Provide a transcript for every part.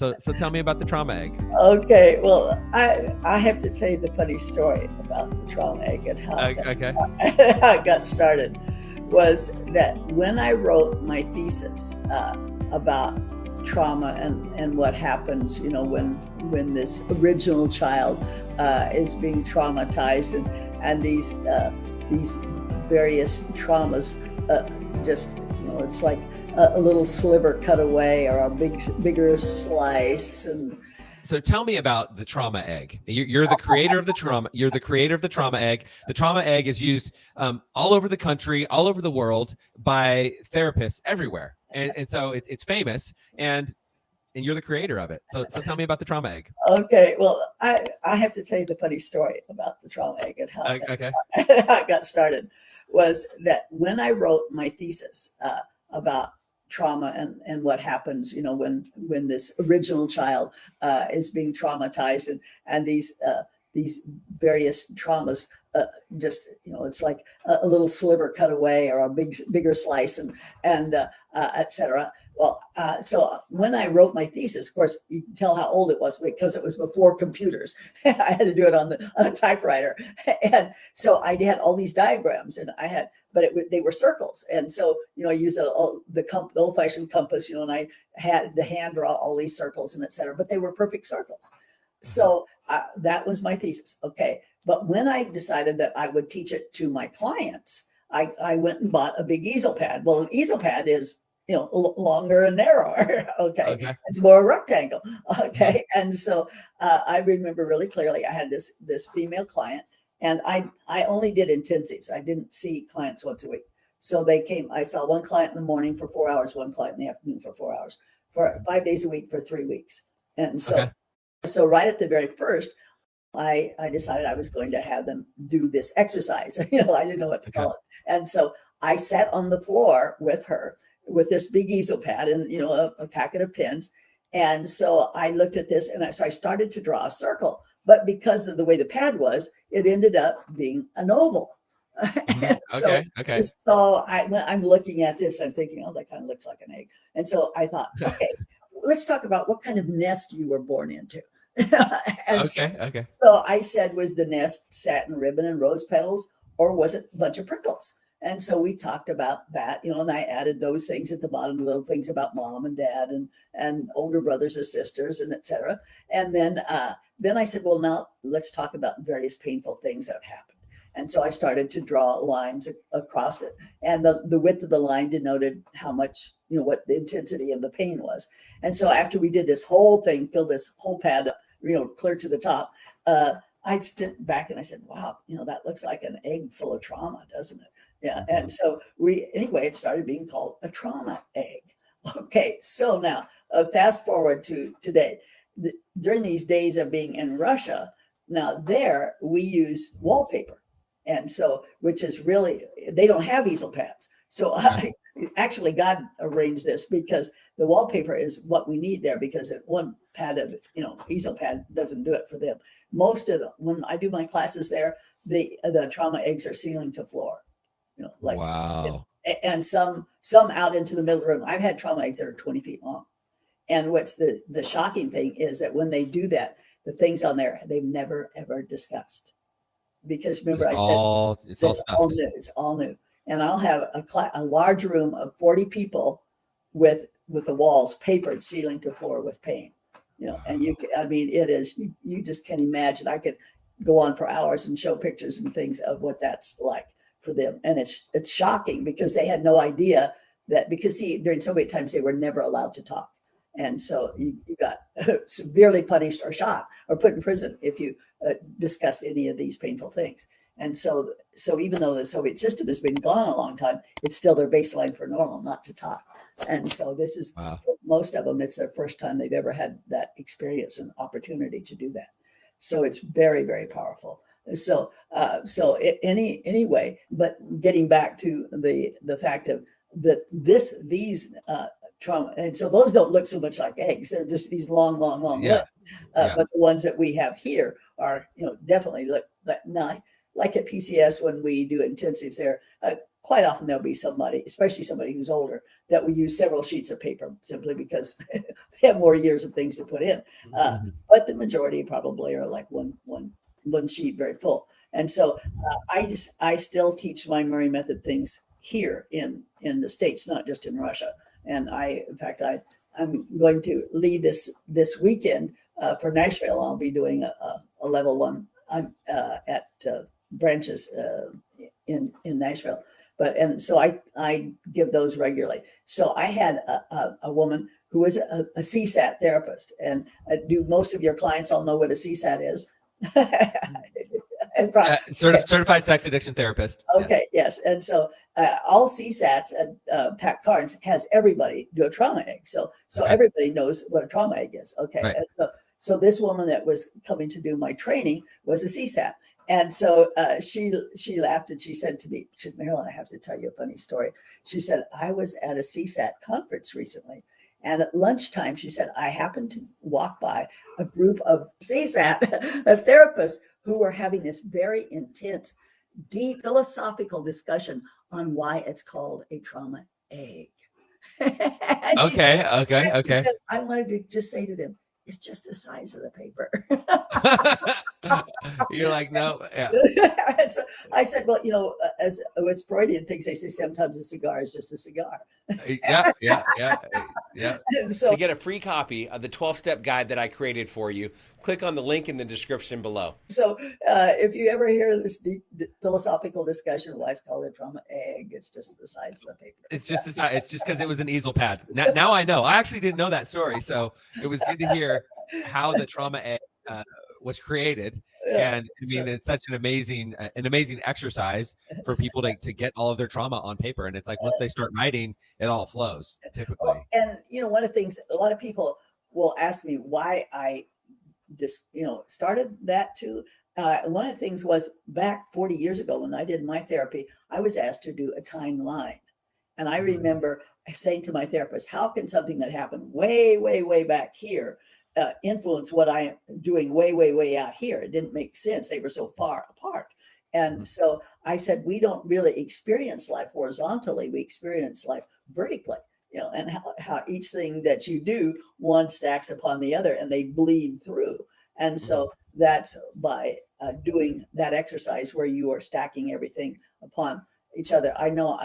So tell me about the trauma egg. Okay, well, I have to tell you the funny story about the trauma egg and how Okay. how it got started. Was that when I wrote my thesis about trauma and what happens, when this original child is being traumatized and these various traumas just it's like a little sliver cut away or a bigger slice. And So tell me about the trauma egg. You're the creator of the trauma. You're the creator of the trauma egg. The trauma egg is used all over the country, all over the world by therapists everywhere, and so it's famous. And you're the creator of it. So tell me about the trauma egg. Okay, well, I have to tell you the funny story about the trauma egg and how Okay. how it got started. Was that when I wrote my thesis about trauma and what happens, when this original child is being traumatized and these various traumas just it's like a little sliver cut away or a bigger slice and etc. Well, so when I wrote my thesis, of course, you can tell how old it was because it was before computers. I had to do it on a typewriter, and so I had all these diagrams, and they were circles, and so I used the old-fashioned compass, and I had to hand draw all these circles and etc. But they were perfect circles. So that was my thesis. Okay, but when I decided that I would teach it to my clients, I went and bought a big easel pad. Well, an easel pad is longer and narrower. Okay. It's more a rectangle. Okay. And so I remember really clearly I had this female client, and I only did intensives. I didn't see clients once a week. So they came, I saw one client in the morning for 4 hours, one client in the afternoon for 4 hours, for 5 days a week for 3 weeks. And so right at the very first, I decided I was going to have them do this exercise. I didn't know what to call it. And so I sat on the floor with her with this big easel pad and a packet of pens. And so I looked at this, and so I started to draw a circle, but because of the way the pad was, it ended up being an oval. So I'm looking at this, I'm thinking, oh, that kind of looks like an egg. And so I thought, okay, let's talk about what kind of nest you were born into. So I said, was the nest satin ribbon and rose petals, or was it a bunch of prickles? And so we talked about that, and I added those things at the bottom, little things about mom and dad and older brothers or sisters and et cetera. And then I said, well, now let's talk about various painful things that have happened. And so I started to draw lines across it. And the width of the line denoted how much, what the intensity of the pain was. And so after we did this whole thing, filled this whole pad up, clear to the top, I stood back and I said, wow, that looks like an egg full of trauma, doesn't it? Yeah. And so it started being called a trauma egg. Okay. So now fast forward to today, during these days of being in Russia, now there we use wallpaper. And so, which is really, they don't have easel pads. So actually God arranged this because the wallpaper is what we need there, because one pad of, easel pad doesn't do it for them. Most of them, when I do my classes there, the trauma eggs are ceiling to floor. Wow. And some out into the middle of the room. I've had trauma eggs that are 20 feet long. And what's the shocking thing is that when they do that, the things on there, they've never, ever discussed. Because remember, it's all new. It's all new. And I'll have a large room of 40 people with the walls papered ceiling to floor with paint. And it is, you just can't imagine. I could go on for hours and show pictures and things of what that's like for them. And it's shocking because they had no idea that, because during Soviet times, they were never allowed to talk. And so you got severely punished or shot or put in prison if you discussed any of these painful things. And so even though the Soviet system has been gone a long time, it's still their baseline for normal not to talk. And so this is, for most of them, it's their first time they've ever had that experience and opportunity to do that. So it's very, very powerful. So anyway, but getting back to the fact of that these trauma, and so those don't look so much like eggs. They're just these long lips. But the ones that we have here are, definitely look like at PCS when we do intensives there. quite often there'll be somebody, especially somebody who's older, that will use several sheets of paper simply because they have more years of things to put in. But the majority probably are like one sheet very full. And so I still teach my Murray method things here in the States, not just in Russia. And in fact, I'm going to lead this weekend for Nashville. I'll be doing a level 1 at branches in Nashville. And so I give those regularly. So I had a woman who was a CSAT therapist. And do most of your clients all know what a CSAT is? And certified sex addiction therapist. Okay, yes. And so all CSATs and Pat Carnes has everybody do a trauma egg. So everybody knows what a trauma egg is. Okay. Right. And so this woman that was coming to do my training was a CSAT. And so she laughed and she said to me, she said, Marilyn, I have to tell you a funny story. She said, I was at a CSAT conference recently. And at lunchtime, she said, I happened to walk by a group of CSAT therapists who were having this very intense, deep philosophical discussion on why it's called a trauma egg. Okay. Said, I wanted to just say to them, it's just the size of the paper. You're like, no. Yeah. So I said, well, as with Freudian things, they say sometimes a cigar is just a cigar. Yeah. So, to get a free copy of the 12-step guide that I created for you, click on the link in the description below. So if you ever hear this deep philosophical discussion, why it's called a trauma egg, it's just the size of the paper. It's just because it was an easel pad. Now I know. I actually didn't know that story, so it was good to hear how the trauma egg was created. And I mean, it's such an amazing exercise for people to get all of their trauma on paper. And it's like, once they start writing, it all flows typically. Well, and one of the things, a lot of people will ask me why I just, started that too. One of the things was back 40 years ago when I did my therapy, I was asked to do a timeline. And I remember saying to my therapist, how can something that happened way, way, way back here influence what I am doing way, way, way out here? It didn't make sense. They were so far apart. And so I said, we don't really experience life horizontally. We experience life vertically, and how each thing that you do, one stacks upon the other and they bleed through. And so that's by doing that exercise where you are stacking everything upon each other. I know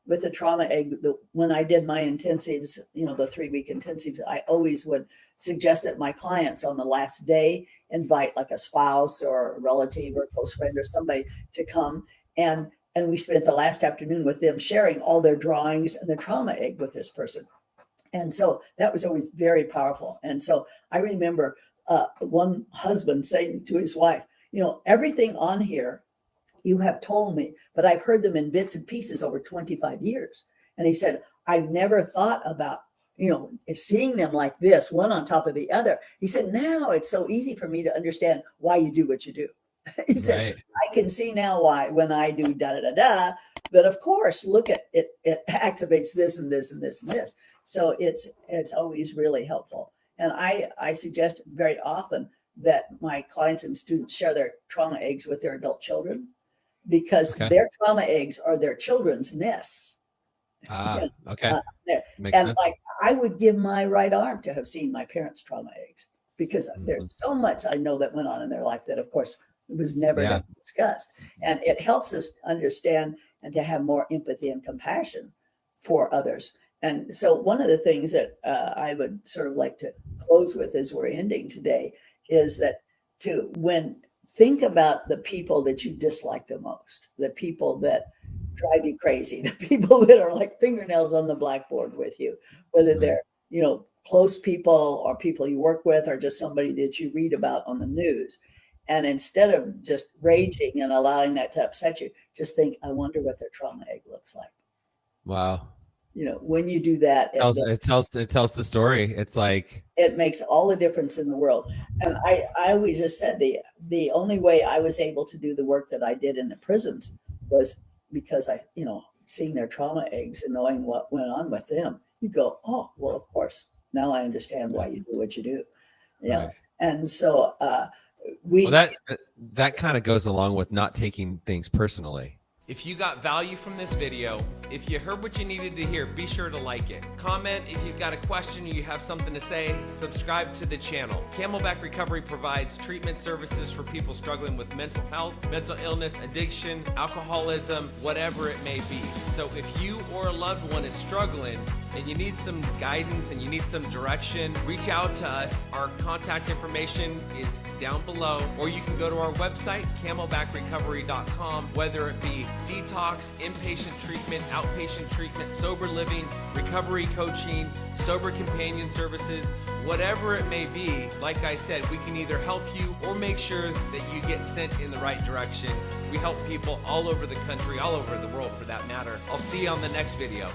with the trauma egg, when I did my intensives, the 3-week intensives, I always would suggest that my clients on the last day invite like a spouse or a relative or a close friend or somebody to come. And we spent the last afternoon with them sharing all their drawings and their trauma egg with this person. And so that was always very powerful. And so I remember one husband saying to his wife, everything on here you have told me, but I've heard them in bits and pieces over 25 years. And he said, I never thought about, seeing them like this, one on top of the other. He said, now it's so easy for me to understand why you do what you do. He said, I can see now why when I do da-da-da-da, but of course, look at it, it activates this and this and this and this. So it's always really helpful. And I suggest very often that my clients and students share their trauma eggs with their adult children, because their trauma eggs are their children's nests. Okay. And sense. Like I would give my right arm to have seen my parents' trauma eggs, because there's so much I know that went on in their life that, of course, was never discussed. And it helps us understand and to have more empathy and compassion for others. And so one of the things that I would sort of like to close with as we're ending today is that think about the people that you dislike the most, the people that drive you crazy, the people that are like fingernails on the blackboard with you, whether they're, close people or people you work with or just somebody that you read about on the news. And instead of just raging and allowing that to upset you, just think, I wonder what their trauma egg looks like. Wow. When you do that, it tells the story. It's like, it makes all the difference in the world. And I always just said the only way I was able to do the work that I did in the prisons was because I, seeing their trauma eggs and knowing what went on with them. You go, oh, well, of course, now I understand why you do what you do. Yeah. Right. And so that kind of goes along with not taking things personally. If you got value from this video, if you heard what you needed to hear, be sure to like it. Comment if you've got a question or you have something to say. Subscribe to the channel. Camelback Recovery provides treatment services for people struggling with mental health, mental illness, addiction, alcoholism, whatever it may be. So if you or a loved one is struggling and you need some guidance and you need some direction, reach out to us. Our contact information is down below, or you can go to our website, camelbackrecovery.com, whether it be detox, inpatient treatment, outpatient treatment, sober living, recovery coaching, sober companion services, whatever it may be. Like I said, we can either help you or make sure that you get sent in the right direction. We help people all over the country, all over the world for that matter. I'll see you on the next video.